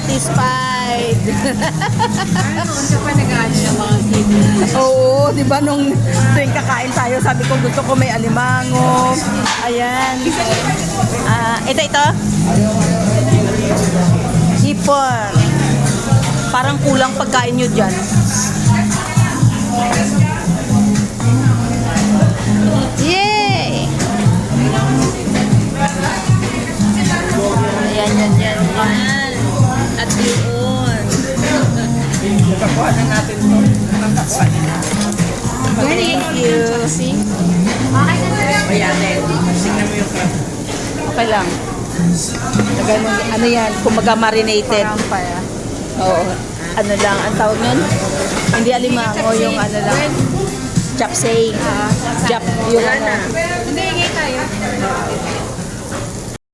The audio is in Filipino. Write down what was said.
satisfied. Noon ka pa nag-ano ng mga kids. Oo, di ba nung tuwing kakain tayo, sabi ko gusto ko may alimango. Ayan. Ito. Hipon. Parang kulang pagkain nyo dyan. Yay! Ayan. At yun. Kakuha na natin ito. Thank you. Ayan eh. Tingnan mo yung crab. Okay lang. Ano yan, kumaga marinated. Oo. Ano lang, ang tawag nun? Hindi alimango, yung ano lang. Chapsay. Chap, yung ano. Hindi, hingay tayo.